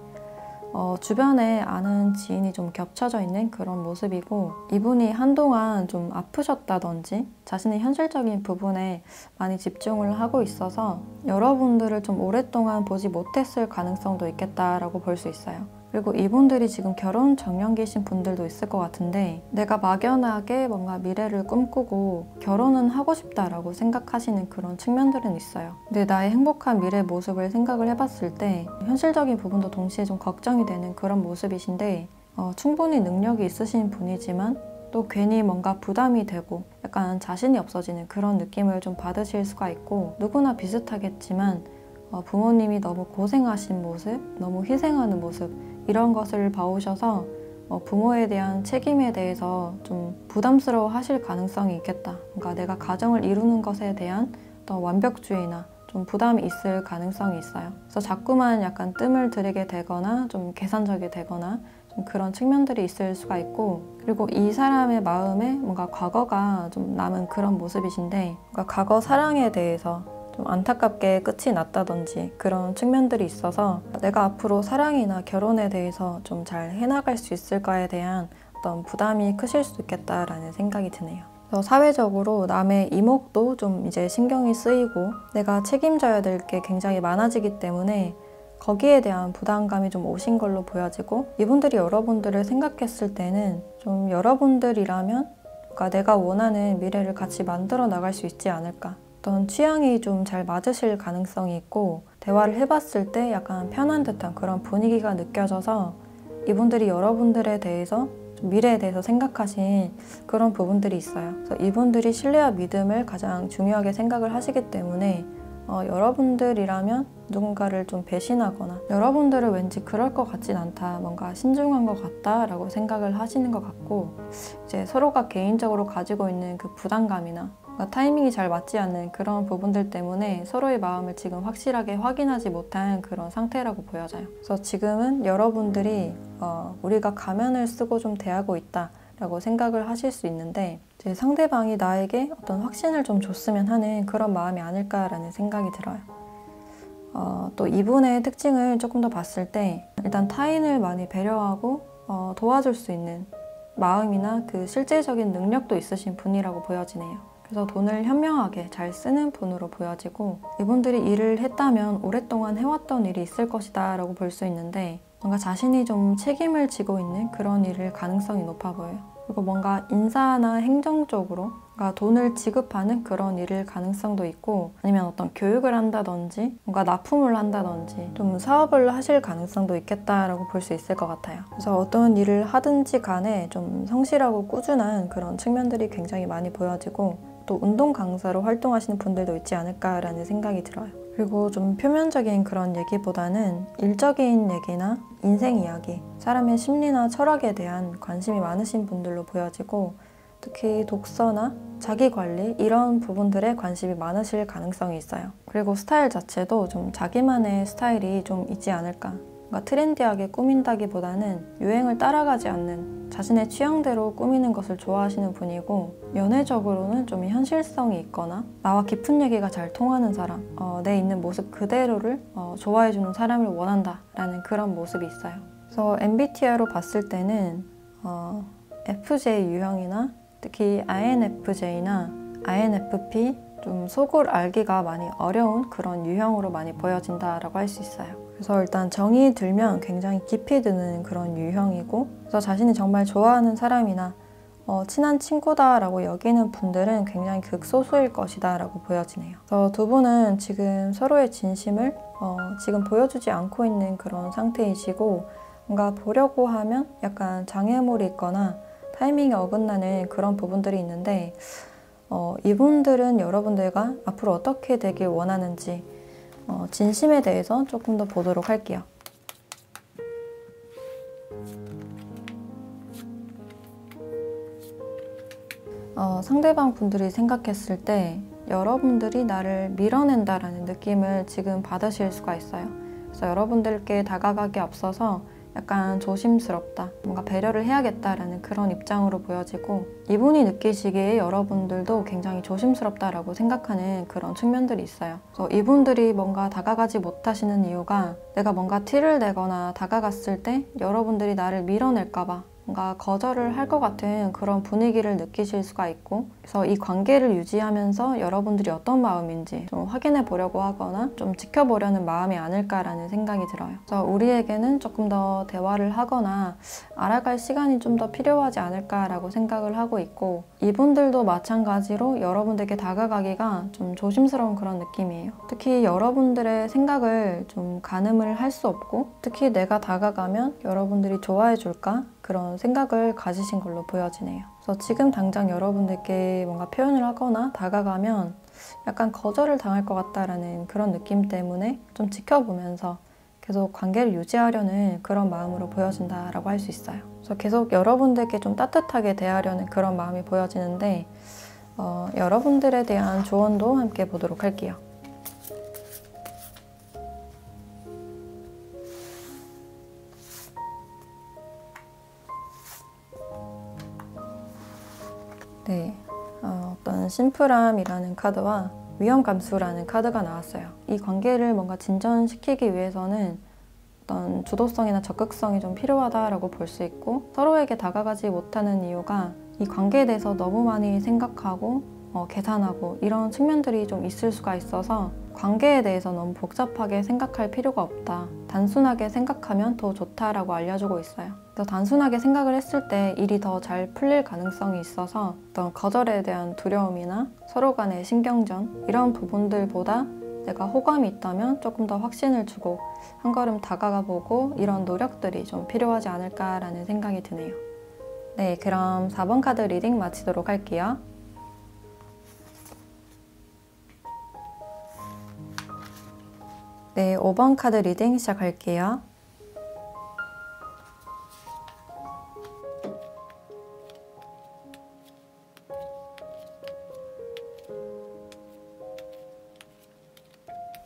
주변에 아는 지인이 좀 겹쳐져 있는 그런 모습이고, 이분이 한동안 좀 아프셨다든지 자신의 현실적인 부분에 많이 집중을 하고 있어서 여러분들을 좀 오랫동안 보지 못했을 가능성도 있겠다라고 볼 수 있어요. 그리고 이분들이 지금 결혼 정년기신 분들도 있을 것 같은데, 내가 막연하게 뭔가 미래를 꿈꾸고 결혼은 하고 싶다라고 생각하시는 그런 측면들은 있어요. 근데 나의 행복한 미래 모습을 생각을 해봤을 때 현실적인 부분도 동시에 좀 걱정이 되는 그런 모습이신데, 충분히 능력이 있으신 분이지만 또 괜히 뭔가 부담이 되고 약간 자신이 없어지는 그런 느낌을 좀 받으실 수가 있고, 누구나 비슷하겠지만 부모님이 너무 고생하신 모습, 너무 희생하는 모습, 이런 것을 봐오셔서 부모에 대한 책임에 대해서 좀 부담스러워 하실 가능성이 있겠다. 그러니까 내가 가정을 이루는 것에 대한 어떤 완벽주의나 좀 부담이 있을 가능성이 있어요. 그래서 자꾸만 약간 뜸을 들이게 되거나 좀 계산적이 되거나 좀 그런 측면들이 있을 수가 있고, 그리고 이 사람의 마음에 뭔가 과거가 좀 남은 그런 모습이신데, 그러니까 과거 사랑에 대해서 좀 안타깝게 끝이 났다든지 그런 측면들이 있어서 내가 앞으로 사랑이나 결혼에 대해서 좀 잘 해나갈 수 있을까에 대한 어떤 부담이 크실 수도 있겠다라는 생각이 드네요. 그래서 사회적으로 남의 이목도 좀 이제 신경이 쓰이고 내가 책임져야 될 게 굉장히 많아지기 때문에 거기에 대한 부담감이 좀 오신 걸로 보여지고, 이분들이 여러분들을 생각했을 때는 좀 여러분들이라면 그러니까 내가 원하는 미래를 같이 만들어 나갈 수 있지 않을까, 어떤 취향이 좀 잘 맞으실 가능성이 있고, 대화를 해봤을 때 약간 편한 듯한 그런 분위기가 느껴져서 이분들이 여러분들에 대해서 좀 미래에 대해서 생각하신 그런 부분들이 있어요. 그래서 이분들이 신뢰와 믿음을 가장 중요하게 생각을 하시기 때문에 여러분들이라면 누군가를 좀 배신하거나 여러분들은 왠지 그럴 것 같진 않다, 뭔가 신중한 것 같다 라고 생각을 하시는 것 같고, 이제 서로가 개인적으로 가지고 있는 그 부담감이나 타이밍이 잘 맞지 않는 그런 부분들 때문에 서로의 마음을 지금 확실하게 확인하지 못한 그런 상태라고 보여져요. 그래서 지금은 여러분들이 우리가 가면을 쓰고 좀 대하고 있다 라고 생각을 하실 수 있는데, 이제 상대방이 나에게 어떤 확신을 좀 줬으면 하는 그런 마음이 아닐까라는 생각이 들어요. 또 이분의 특징을 조금 더 봤을 때 일단 타인을 많이 배려하고 도와줄 수 있는 마음이나 그 실제적인 능력도 있으신 분이라고 보여지네요. 그래서 돈을 현명하게 잘 쓰는 분으로 보여지고, 이분들이 일을 했다면 오랫동안 해왔던 일이 있을 것이다 라고 볼 수 있는데, 뭔가 자신이 좀 책임을 지고 있는 그런 일일 가능성이 높아 보여요. 그리고 뭔가 인사나 행정 쪽으로 뭔가 돈을 지급하는 그런 일일 가능성도 있고, 아니면 어떤 교육을 한다든지 뭔가 납품을 한다든지 좀 사업을 하실 가능성도 있겠다라고 볼 수 있을 것 같아요. 그래서 어떤 일을 하든지 간에 좀 성실하고 꾸준한 그런 측면들이 굉장히 많이 보여지고, 또 운동 강사로 활동하시는 분들도 있지 않을까라는 생각이 들어요. 그리고 좀 표면적인 그런 얘기보다는 일적인 얘기나 인생 이야기, 사람의 심리나 철학에 대한 관심이 많으신 분들로 보여지고, 특히 독서나 자기관리 이런 부분들에 관심이 많으실 가능성이 있어요. 그리고 스타일 자체도 좀 자기만의 스타일이 좀 있지 않을까. 뭔가 트렌디하게 꾸민다기보다는 유행을 따라가지 않는 자신의 취향대로 꾸미는 것을 좋아하시는 분이고, 연애적으로는 좀 현실성이 있거나 나와 깊은 얘기가 잘 통하는 사람, 내 있는 모습 그대로를 좋아해주는 사람을 원한다 라는 그런 모습이 있어요. 그래서 MBTI로 봤을 때는 FJ 유형이나 특히 INFJ나 INFP, 좀 속을 알기가 많이 어려운 그런 유형으로 많이 보여진다라고 할 수 있어요. 그래서 일단 정이 들면 굉장히 깊이 드는 그런 유형이고, 그래서 자신이 정말 좋아하는 사람이나 친한 친구다라고 여기는 분들은 굉장히 극소수일 것이다 라고 보여지네요. 그래서 두 분은 지금 서로의 진심을 지금 보여주지 않고 있는 그런 상태이시고, 뭔가 보려고 하면 약간 장애물이 있거나 타이밍이 어긋나는 그런 부분들이 있는데, 이분들은 여러분들과 앞으로 어떻게 되길 원하는지 진심에 대해서 조금 더 보도록 할게요. 상대방 분들이 생각했을 때 여러분들이 나를 밀어낸다라는 느낌을 지금 받으실 수가 있어요. 그래서 여러분들께 다가가기 앞서서 약간 조심스럽다, 뭔가 배려를 해야겠다라는 그런 입장으로 보여지고, 이분이 느끼시기에 여러분들도 굉장히 조심스럽다라고 생각하는 그런 측면들이 있어요. 그래서 이분들이 뭔가 다가가지 못하시는 이유가 내가 뭔가 티를 내거나 다가갔을 때 여러분들이 나를 밀어낼까 봐 뭔가 거절을 할 것 같은 그런 분위기를 느끼실 수가 있고, 그래서 이 관계를 유지하면서 여러분들이 어떤 마음인지 좀 확인해 보려고 하거나 좀 지켜보려는 마음이 아닐까라는 생각이 들어요. 그래서 우리에게는 조금 더 대화를 하거나 알아갈 시간이 좀 더 필요하지 않을까라고 생각을 하고 있고, 이분들도 마찬가지로 여러분들께 다가가기가 좀 조심스러운 그런 느낌이에요. 특히 여러분들의 생각을 좀 가늠을 할 수 없고, 특히 내가 다가가면 여러분들이 좋아해 줄까? 그런 생각을 가지신 걸로 보여지네요. 그래서 지금 당장 여러분들께 뭔가 표현을 하거나 다가가면 약간 거절을 당할 것 같다라는 그런 느낌 때문에 좀 지켜보면서 계속 관계를 유지하려는 그런 마음으로 보여진다라고 할 수 있어요. 그래서 계속 여러분들께 좀 따뜻하게 대하려는 그런 마음이 보여지는데, 여러분들에 대한 조언도 함께 보도록 할게요. 네, 어떤 심플함이라는 카드와 위험감수라는 카드가 나왔어요. 이 관계를 뭔가 진전시키기 위해서는 어떤 주도성이나 적극성이 좀 필요하다라고 볼 수 있고, 서로에게 다가가지 못하는 이유가 이 관계에 대해서 너무 많이 생각하고 계산하고 이런 측면들이 좀 있을 수가 있어서 관계에 대해서 너무 복잡하게 생각할 필요가 없다, 단순하게 생각하면 더 좋다라고 알려주고 있어요. 그래서 단순하게 생각을 했을 때 일이 더 잘 풀릴 가능성이 있어서 어떤 거절에 대한 두려움이나 서로 간의 신경전, 이런 부분들보다 내가 호감이 있다면 조금 더 확신을 주고 한 걸음 다가가 보고, 이런 노력들이 좀 필요하지 않을까라는 생각이 드네요. 네, 그럼 4번 카드 리딩 마치도록 할게요. 네, 5번 카드 리딩 시작할게요.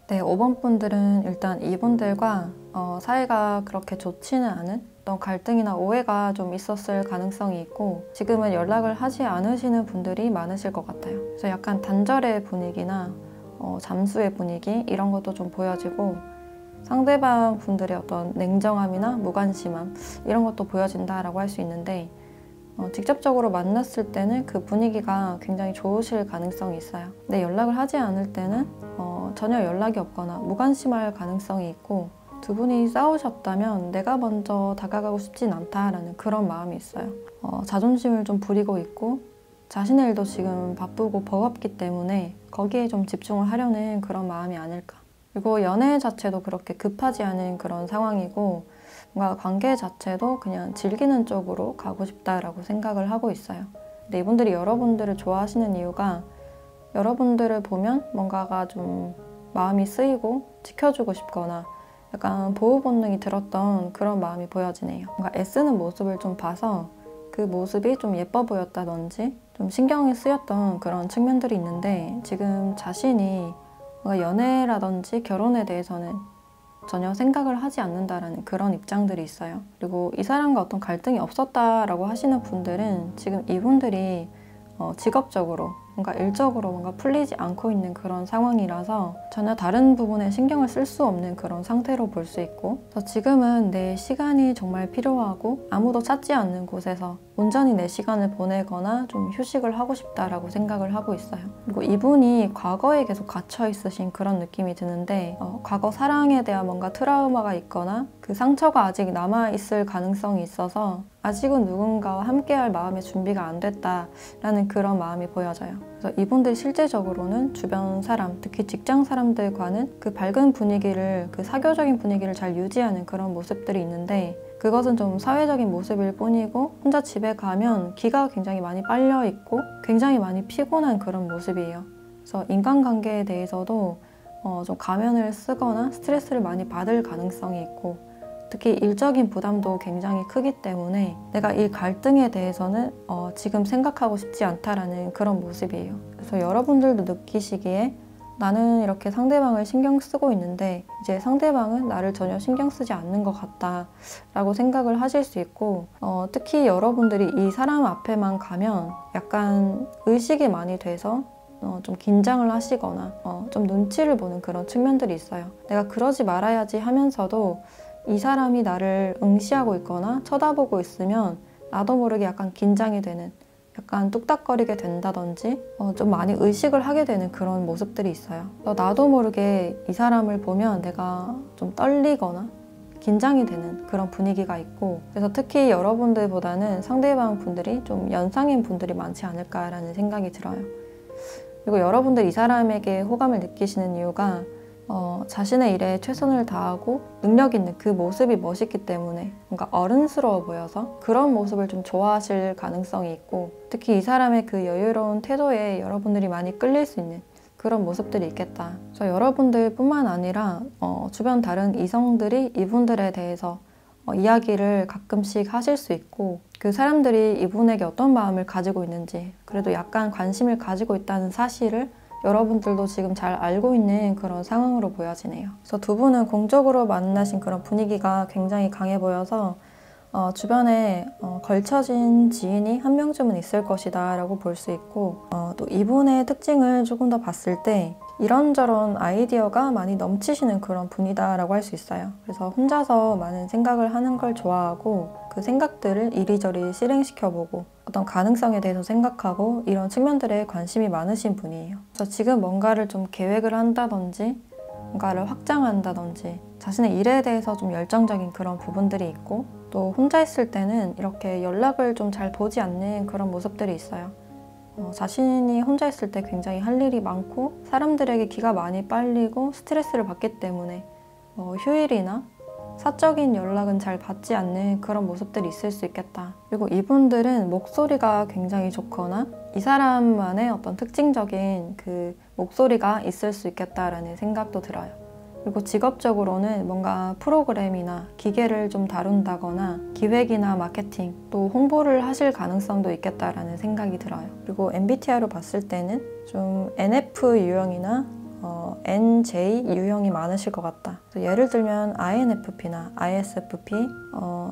네, 5번 분들은 일단 이분들과 사이가 그렇게 좋지는 않은 어떤 갈등이나 오해가 좀 있었을 가능성이 있고, 지금은 연락을 하지 않으시는 분들이 많으실 것 같아요. 그래서 약간 단절의 분위기나 잠수의 분위기, 이런 것도 좀 보여지고, 상대방 분들의 어떤 냉정함이나 무관심함, 이런 것도 보여진다라고 할 수 있는데, 직접적으로 만났을 때는 그 분위기가 굉장히 좋으실 가능성이 있어요. 근데 연락을 하지 않을 때는 전혀 연락이 없거나 무관심할 가능성이 있고, 두 분이 싸우셨다면 내가 먼저 다가가고 싶진 않다라는 그런 마음이 있어요. 자존심을 좀 부리고 있고, 자신의 일도 지금 바쁘고 버겁기 때문에 거기에 좀 집중을 하려는 그런 마음이 아닐까. 그리고 연애 자체도 그렇게 급하지 않은 그런 상황이고, 뭔가 관계 자체도 그냥 즐기는 쪽으로 가고 싶다라고 생각을 하고 있어요. 근데 이분들이 여러분들을 좋아하시는 이유가 여러분들을 보면 뭔가가 좀 마음이 쓰이고 지켜주고 싶거나 약간 보호 본능이 들었던 그런 마음이 보여지네요. 뭔가 애쓰는 모습을 좀 봐서 그 모습이 좀 예뻐 보였다든지 좀 신경이 쓰였던 그런 측면들이 있는데, 지금 자신이 뭔가 연애라든지 결혼에 대해서는 전혀 생각을 하지 않는다라는 그런 입장들이 있어요. 그리고 이 사람과 어떤 갈등이 없었다라고 하시는 분들은 지금 이분들이 직업적으로 뭔가 일적으로 뭔가 풀리지 않고 있는 그런 상황이라서 전혀 다른 부분에 신경을 쓸 수 없는 그런 상태로 볼 수 있고, 그래서 지금은 내 시간이 정말 필요하고 아무도 찾지 않는 곳에서 온전히 내 시간을 보내거나 좀 휴식을 하고 싶다라고 생각을 하고 있어요. 그리고 이분이 과거에 계속 갇혀 있으신 그런 느낌이 드는데, 과거 사랑에 대한 뭔가 트라우마가 있거나 그 상처가 아직 남아있을 가능성이 있어서 아직은 누군가와 함께할 마음의 준비가 안 됐다라는 그런 마음이 보여져요. 그래서 이분들이 실제적으로는 주변 사람, 특히 직장 사람들과는 그 밝은 분위기를, 그 사교적인 분위기를 잘 유지하는 그런 모습들이 있는데, 그것은 좀 사회적인 모습일 뿐이고 혼자 집에 가면 기가 굉장히 많이 빨려 있고 굉장히 많이 피곤한 그런 모습이에요. 그래서 인간관계에 대해서도 좀 가면을 쓰거나 스트레스를 많이 받을 가능성이 있고, 특히 일적인 부담도 굉장히 크기 때문에 내가 이 갈등에 대해서는 지금 생각하고 싶지 않다라는 그런 모습이에요. 그래서 여러분들도 느끼시기에 나는 이렇게 상대방을 신경 쓰고 있는데 이제 상대방은 나를 전혀 신경 쓰지 않는 것 같다 라고 생각을 하실 수 있고, 특히 여러분들이 이 사람 앞에만 가면 약간 의식이 많이 돼서 좀 긴장을 하시거나 좀 눈치를 보는 그런 측면들이 있어요. 내가 그러지 말아야지 하면서도 이 사람이 나를 응시하고 있거나 쳐다보고 있으면 나도 모르게 약간 긴장이 되는, 약간 뚝딱거리게 된다든지 좀 많이 의식을 하게 되는 그런 모습들이 있어요. 나도 모르게 이 사람을 보면 내가 좀 떨리거나 긴장이 되는 그런 분위기가 있고, 그래서 특히 여러분들보다는 상대방 분들이 좀 연상인 분들이 많지 않을까라는 생각이 들어요. 그리고 여러분들이 이 사람에게 호감을 느끼시는 이유가 자신의 일에 최선을 다하고 능력 있는 그 모습이 멋있기 때문에 뭔가 어른스러워 보여서 그런 모습을 좀 좋아하실 가능성이 있고, 특히 이 사람의 그 여유로운 태도에 여러분들이 많이 끌릴 수 있는 그런 모습들이 있겠다. 그래서 여러분들뿐만 아니라 주변 다른 이성들이 이분들에 대해서 이야기를 가끔씩 하실 수 있고, 그 사람들이 이분에게 어떤 마음을 가지고 있는지 그래도 약간 관심을 가지고 있다는 사실을 여러분들도 지금 잘 알고 있는 그런 상황으로 보여지네요. 그래서 두 분은 공적으로 만나신 그런 분위기가 굉장히 강해 보여서 주변에 걸쳐진 지인이 한 명쯤은 있을 것이다 라고 볼 수 있고, 또 이분의 특징을 조금 더 봤을 때 이런저런 아이디어가 많이 넘치시는 그런 분이다 라고 할 수 있어요. 그래서 혼자서 많은 생각을 하는 걸 좋아하고, 그 생각들을 이리저리 실행시켜보고 어떤 가능성에 대해서 생각하고, 이런 측면들에 관심이 많으신 분이에요. 그래서 지금 뭔가를 좀 계획을 한다든지 뭔가를 확장한다든지 자신의 일에 대해서 좀 열정적인 그런 부분들이 있고, 또 혼자 있을 때는 이렇게 연락을 좀 잘 보지 않는 그런 모습들이 있어요. 자신이 혼자 있을 때 굉장히 할 일이 많고 사람들에게 기가 많이 빨리고 스트레스를 받기 때문에 휴일이나 사적인 연락은 잘 받지 않는 그런 모습들이 있을 수 있겠다. 그리고 이분들은 목소리가 굉장히 좋거나 이 사람만의 어떤 특징적인 그 목소리가 있을 수 있겠다라는 생각도 들어요. 그리고 직업적으로는 뭔가 프로그램이나 기계를 좀 다룬다거나 기획이나 마케팅, 또 홍보를 하실 가능성도 있겠다라는 생각이 들어요. 그리고 MBTI로 봤을 때는 좀 NF 유형이나 NJ 유형이 많으실 것 같다. 예를 들면 INFP나 ISFP,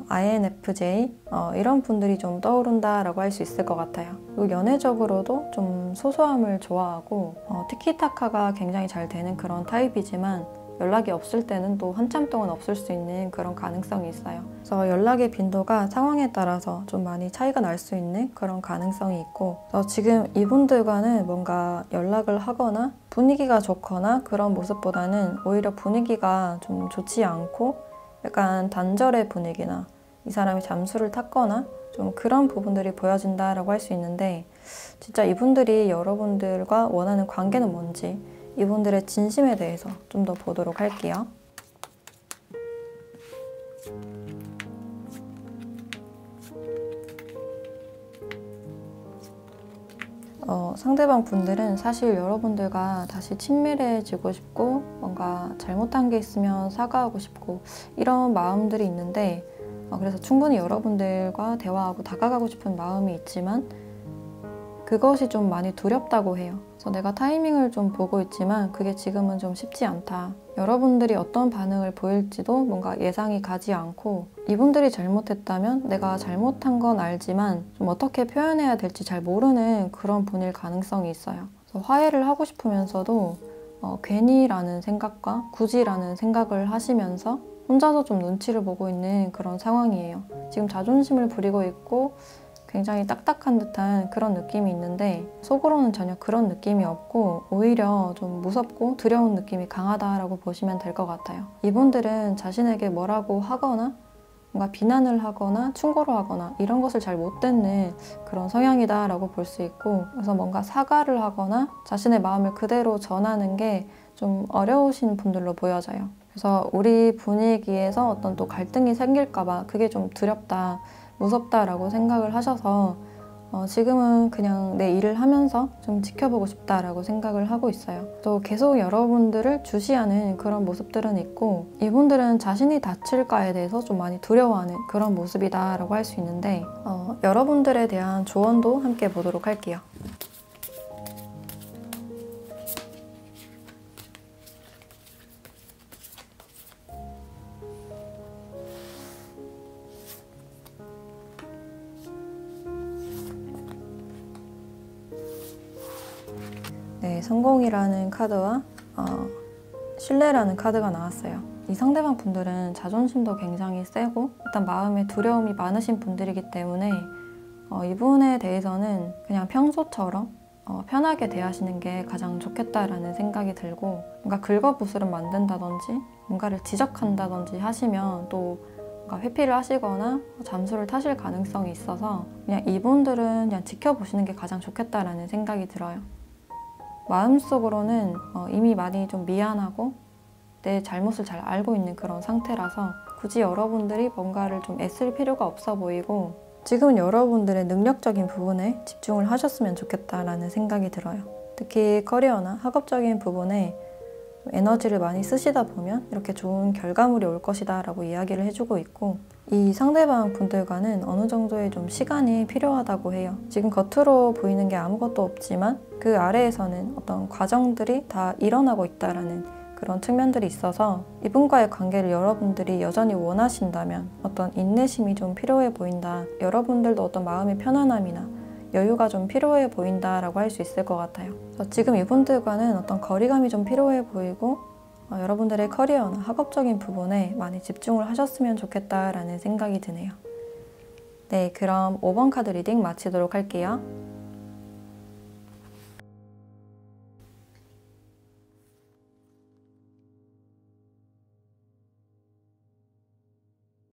INFJ 이런 분들이 좀 떠오른다라고 할 수 있을 것 같아요. 그리고 연애적으로도 좀 소소함을 좋아하고 티키타카가 굉장히 잘 되는 그런 타입이지만 연락이 없을 때는 또 한참 동안 없을 수 있는 그런 가능성이 있어요. 그래서 연락의 빈도가 상황에 따라서 좀 많이 차이가 날 수 있는 그런 가능성이 있고, 그래서 지금 이분들과는 뭔가 연락을 하거나 분위기가 좋거나 그런 모습보다는 오히려 분위기가 좀 좋지 않고 약간 단절의 분위기나 이 사람이 잠수를 탔거나 좀 그런 부분들이 보여진다라고 할 수 있는데, 진짜 이분들이 여러분들과 원하는 관계는 뭔지, 이분들의 진심에 대해서 좀 더 보도록 할게요. 상대방 분들은 사실 여러분들과 다시 친밀해지고 싶고 뭔가 잘못한 게 있으면 사과하고 싶고 이런 마음들이 있는데, 그래서 충분히 여러분들과 대화하고 다가가고 싶은 마음이 있지만 그것이 좀 많이 두렵다고 해요. 그래서 내가 타이밍을 좀 보고 있지만 그게 지금은 좀 쉽지 않다. 여러분들이 어떤 반응을 보일지도 뭔가 예상이 가지 않고, 이분들이 잘못했다면 내가 잘못한 건 알지만 좀 어떻게 표현해야 될지 잘 모르는 그런 분일 가능성이 있어요. 그래서 화해를 하고 싶으면서도 괜히라는 생각과 굳이라는 생각을 하시면서 혼자서 좀 눈치를 보고 있는 그런 상황이에요. 지금 자존심을 부리고 있고 굉장히 딱딱한 듯한 그런 느낌이 있는데 속으로는 전혀 그런 느낌이 없고 오히려 좀 무섭고 두려운 느낌이 강하다라고 보시면 될 것 같아요. 이분들은 자신에게 뭐라고 하거나 뭔가 비난을 하거나 충고를 하거나 이런 것을 잘 못 듣는 그런 성향이다라고 볼 수 있고, 그래서 뭔가 사과를 하거나 자신의 마음을 그대로 전하는 게 좀 어려우신 분들로 보여져요. 그래서 우리 분위기에서 어떤 또 갈등이 생길까 봐 그게 좀 두렵다, 무섭다라고 생각을 하셔서 지금은 그냥 내 일을 하면서 좀 지켜보고 싶다라고 생각을 하고 있어요. 또 계속 여러분들을 주시하는 그런 모습들은 있고, 이분들은 자신이 다칠까에 대해서 좀 많이 두려워하는 그런 모습이다라고 할 수 있는데, 여러분들에 대한 조언도 함께 보도록 할게요. 네, 성공이라는 카드와 신뢰라는 카드가 나왔어요. 이 상대방 분들은 자존심도 굉장히 세고 일단 마음에 두려움이 많으신 분들이기 때문에 이분에 대해서는 그냥 평소처럼 편하게 대하시는 게 가장 좋겠다라는 생각이 들고, 뭔가 긁어부스럼 만든다든지 뭔가를 지적한다든지 하시면 또 뭔가 회피를 하시거나 잠수를 타실 가능성이 있어서 그냥 이분들은 그냥 지켜보시는 게 가장 좋겠다라는 생각이 들어요. 마음속으로는 이미 많이 좀 미안하고 내 잘못을 잘 알고 있는 그런 상태라서 굳이 여러분들이 뭔가를 좀 애쓸 필요가 없어 보이고, 지금은 여러분들의 능력적인 부분에 집중을 하셨으면 좋겠다라는 생각이 들어요. 특히 커리어나 학업적인 부분에 에너지를 많이 쓰시다 보면 이렇게 좋은 결과물이 올 것이다 라고 이야기를 해주고 있고, 이 상대방 분들과는 어느 정도의 좀 시간이 필요하다고 해요. 지금 겉으로 보이는 게 아무것도 없지만 그 아래에서는 어떤 과정들이 다 일어나고 있다라는 그런 측면들이 있어서 이분과의 관계를 여러분들이 여전히 원하신다면 어떤 인내심이 좀 필요해 보인다, 여러분들도 어떤 마음의 편안함이나 여유가 좀 필요해 보인다라고 할 수 있을 것 같아요. 지금 이분들과는 어떤 거리감이 좀 필요해 보이고 여러분들의 커리어나 학업적인 부분에 많이 집중을 하셨으면 좋겠다라는 생각이 드네요. 네, 그럼 5번 카드 리딩 마치도록 할게요.